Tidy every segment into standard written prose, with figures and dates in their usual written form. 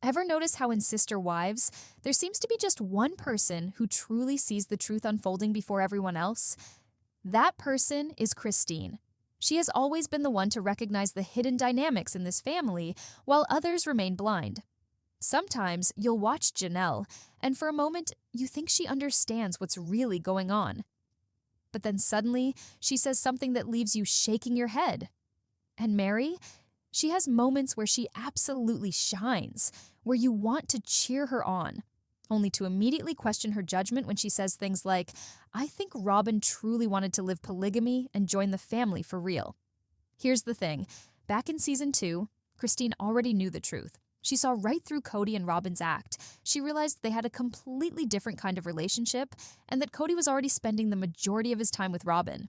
Ever notice how in Sister Wives, there seems to be just one person who truly sees the truth unfolding before everyone else? That person is Christine. She has always been the one to recognize the hidden dynamics in this family, while others remain blind. Sometimes you'll watch Janelle, and for a moment, you think she understands what's really going on. But then suddenly, she says something that leaves you shaking your head. And Mary? She has moments where she absolutely shines, where you want to cheer her on, only to immediately question her judgment when she says things like, "I think Robyn truly wanted to live polygamy and join the family for real." Here's the thing. Back in season 2, Christine already knew the truth. She saw right through Kody and Robyn's act. She realized they had a completely different kind of relationship and that Kody was already spending the majority of his time with Robyn.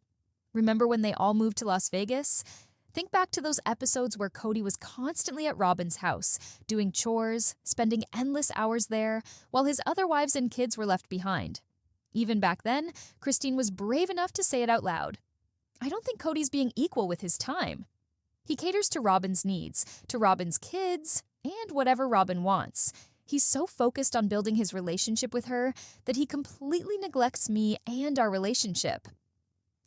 Remember when they all moved to Las Vegas? Think back to those episodes where Kody was constantly at Robyn's house, doing chores, spending endless hours there, while his other wives and kids were left behind. Even back then, Christine was brave enough to say it out loud. "I don't think Kody's being equal with his time." He caters to Robyn's needs, to Robyn's kids, and whatever Robyn wants. He's so focused on building his relationship with her that he completely neglects me and our relationship.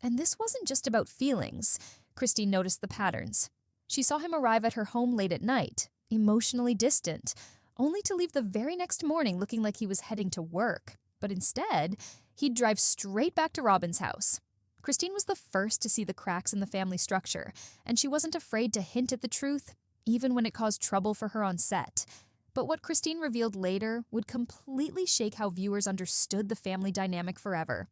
And this wasn't just about feelings. Christine noticed the patterns. She saw him arrive at her home late at night, emotionally distant, only to leave the very next morning looking like he was heading to work. But instead, he'd drive straight back to Robyn's house. Christine was the first to see the cracks in the family structure, and she wasn't afraid to hint at the truth, even when it caused trouble for her on set. But what Christine revealed later would completely shake how viewers understood the family dynamic forever.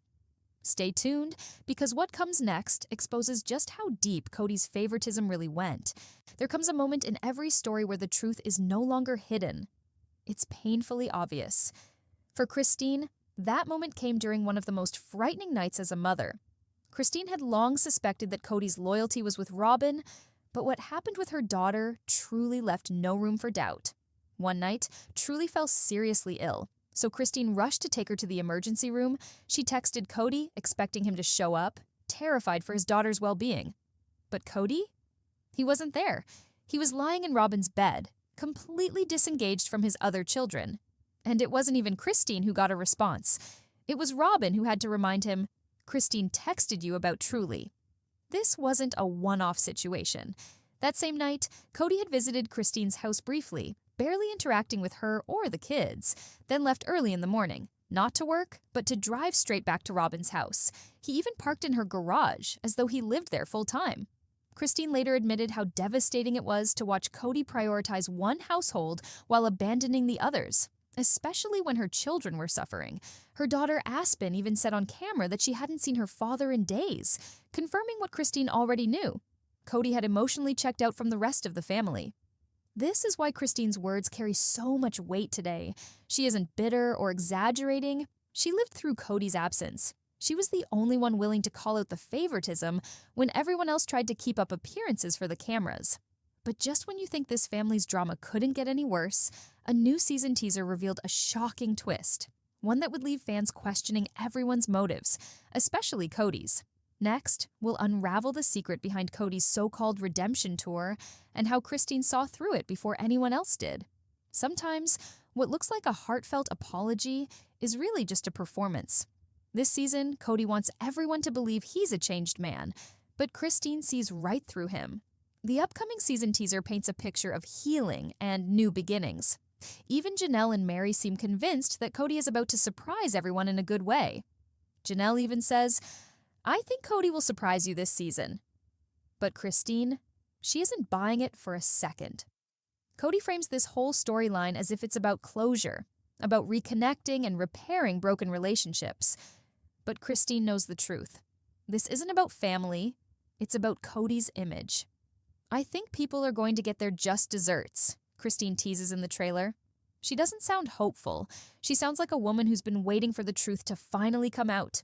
Stay tuned, because what comes next exposes just how deep Kody's favoritism really went. There comes a moment in every story where the truth is no longer hidden. It's painfully obvious. For Christine, that moment came during one of the most frightening nights as a mother. Christine had long suspected that Kody's loyalty was with Robyn, but what happened with her daughter truly left no room for doubt. One night, Truly fell seriously ill. So Christine rushed to take her to the emergency room. She texted Kody, expecting him to show up, terrified for his daughter's well-being. But Kody? He wasn't there. He was lying in Robyn's bed, completely disengaged from his other children. And it wasn't even Christine who got a response. It was Robyn who had to remind him, "Christine texted you about Truly." This wasn't a one-off situation. That same night, Kody had visited Christine's house briefly, barely interacting with her or the kids, then left early in the morning, not to work, but to drive straight back to Robyn's house. He even parked in her garage, as though he lived there full-time. Christine later admitted how devastating it was to watch Kody prioritize one household while abandoning the others, especially when her children were suffering. Her daughter Aspen even said on camera that she hadn't seen her father in days, confirming what Christine already knew. Kody had emotionally checked out from the rest of the family. This is why Christine's words carry so much weight today. She isn't bitter or exaggerating. She lived through Kody's absence. She was the only one willing to call out the favoritism when everyone else tried to keep up appearances for the cameras. But just when you think this family's drama couldn't get any worse, a new season teaser revealed a shocking twist, one that would leave fans questioning everyone's motives, especially Kody's. Next, we'll unravel the secret behind Kody's so-called redemption tour and how Christine saw through it before anyone else did. Sometimes, what looks like a heartfelt apology is really just a performance. This season, Kody wants everyone to believe he's a changed man, but Christine sees right through him. The upcoming season teaser paints a picture of healing and new beginnings. Even Janelle and Mary seem convinced that Kody is about to surprise everyone in a good way. Janelle even says, "I think Kody will surprise you this season." But Christine, she isn't buying it for a second. Kody frames this whole storyline as if it's about closure, about reconnecting and repairing broken relationships. But Christine knows the truth. This isn't about family, it's about Kody's image. "I think people are going to get their just desserts," Christine teases in the trailer. She doesn't sound hopeful. She sounds like a woman who's been waiting for the truth to finally come out.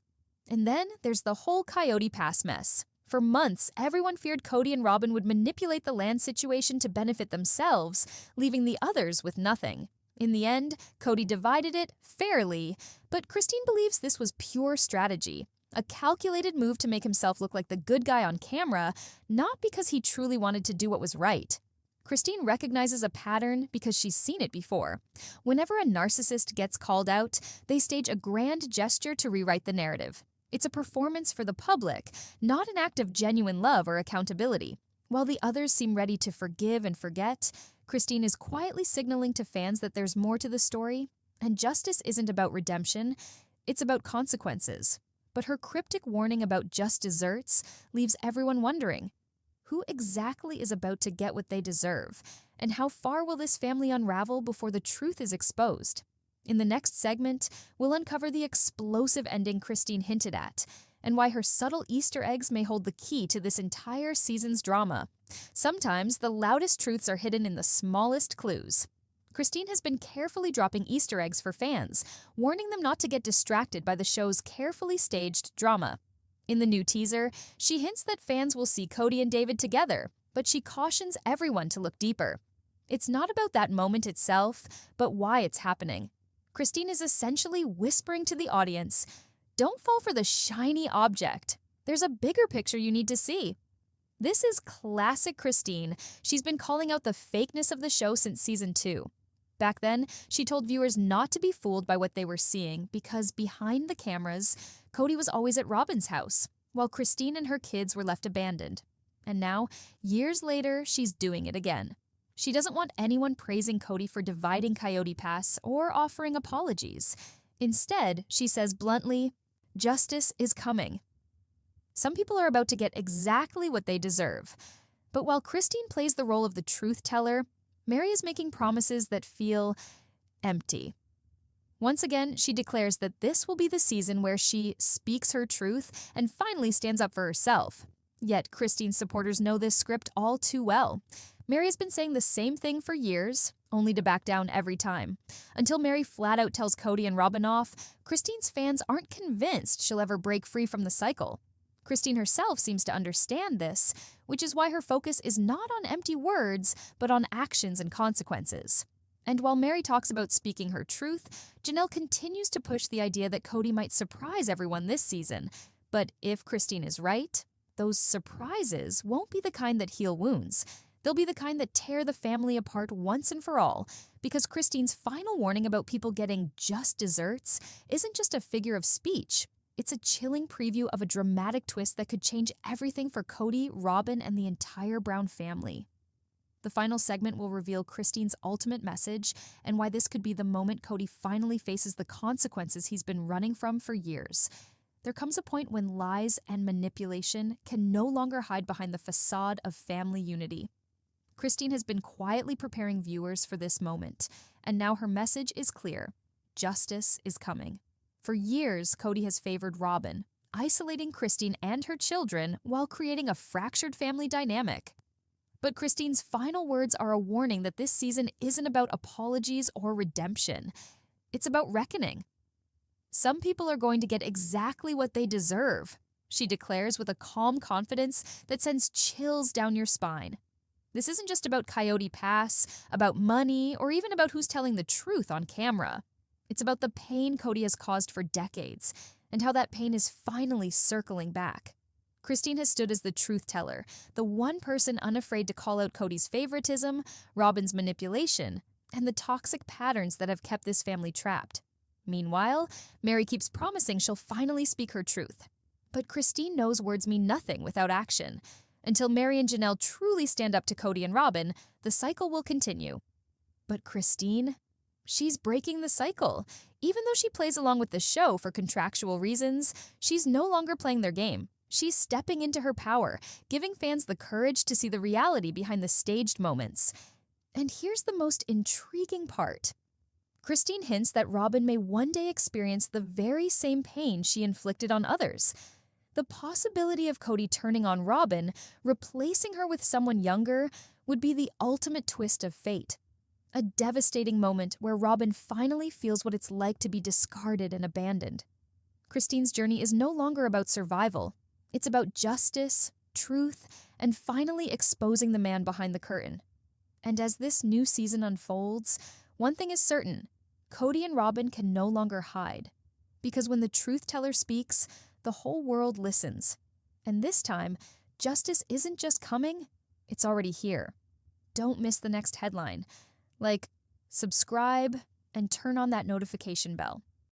And then there's the whole Coyote Pass mess. For months, everyone feared Kody and Robyn would manipulate the land situation to benefit themselves, leaving the others with nothing. In the end, Kody divided it fairly, but Christine believes this was pure strategy, a calculated move to make himself look like the good guy on camera, not because he truly wanted to do what was right. Christine recognizes a pattern because she's seen it before. Whenever a narcissist gets called out, they stage a grand gesture to rewrite the narrative. It's a performance for the public, not an act of genuine love or accountability. While the others seem ready to forgive and forget, Christine is quietly signaling to fans that there's more to the story, and justice isn't about redemption, it's about consequences. But her cryptic warning about just desserts leaves everyone wondering, who exactly is about to get what they deserve? And how far will this family unravel before the truth is exposed? In the next segment, we'll uncover the explosive ending Christine hinted at, and why her subtle Easter eggs may hold the key to this entire season's drama. Sometimes the loudest truths are hidden in the smallest clues. Christine has been carefully dropping Easter eggs for fans, warning them not to get distracted by the show's carefully staged drama. In the new teaser, she hints that fans will see Kody and David together, but she cautions everyone to look deeper. It's not about that moment itself, but why it's happening. Christine is essentially whispering to the audience, don't fall for the shiny object. There's a bigger picture you need to see. This is classic Christine. She's been calling out the fakeness of the show since season 2. Back then, she told viewers not to be fooled by what they were seeing because behind the cameras, Kody was always at Robyn's house, while Christine and her kids were left abandoned. And now, years later, she's doing it again. She doesn't want anyone praising Kody for dividing Coyote Pass or offering apologies. Instead, she says bluntly, justice is coming. Some people are about to get exactly what they deserve. But while Christine plays the role of the truth teller, Mary is making promises that feel empty. Once again, she declares that this will be the season where she speaks her truth and finally stands up for herself. Yet Christine's supporters know this script all too well. Mary has been saying the same thing for years, only to back down every time. Until Mary flat out tells Kody and Robyn off, Christine's fans aren't convinced she'll ever break free from the cycle. Christine herself seems to understand this, which is why her focus is not on empty words, but on actions and consequences. And while Mary talks about speaking her truth, Janelle continues to push the idea that Kody might surprise everyone this season. But if Christine is right, those surprises won't be the kind that heal wounds. They'll be the kind that tear the family apart once and for all, because Christine's final warning about people getting just desserts isn't just a figure of speech. It's a chilling preview of a dramatic twist that could change everything for Kody, Robyn, and the entire Brown family. The final segment will reveal Christine's ultimate message and why this could be the moment Kody finally faces the consequences he's been running from for years. There comes a point when lies and manipulation can no longer hide behind the facade of family unity. Christine has been quietly preparing viewers for this moment, and now her message is clear. Justice is coming. For years, Kody has favored Robyn, isolating Christine and her children while creating a fractured family dynamic. But Christine's final words are a warning that this season isn't about apologies or redemption. It's about reckoning. Some people are going to get exactly what they deserve, she declares with a calm confidence that sends chills down your spine. This isn't just about Coyote Pass, about money, or even about who's telling the truth on camera. It's about the pain Kody has caused for decades, and how that pain is finally circling back. Christine has stood as the truth teller, the one person unafraid to call out Kody's favoritism, Robyn's manipulation, and the toxic patterns that have kept this family trapped. Meanwhile, Mary keeps promising she'll finally speak her truth. But Christine knows words mean nothing without action. Until Mary and Janelle truly stand up to Kody and Robyn, the cycle will continue. But Christine? She's breaking the cycle. Even though she plays along with the show for contractual reasons, she's no longer playing their game. She's stepping into her power, giving fans the courage to see the reality behind the staged moments. And here's the most intriguing part. Christine hints that Robyn may one day experience the very same pain she inflicted on others. The possibility of Kody turning on Robyn, replacing her with someone younger, would be the ultimate twist of fate. A devastating moment where Robyn finally feels what it's like to be discarded and abandoned. Christine's journey is no longer about survival. It's about justice, truth, and finally exposing the man behind the curtain. And as this new season unfolds, one thing is certain. Kody and Robyn can no longer hide. Because when the truth teller speaks, the whole world listens. And this time, justice isn't just coming, it's already here. don't miss the next headline. Like, subscribe and turn on that notification bell.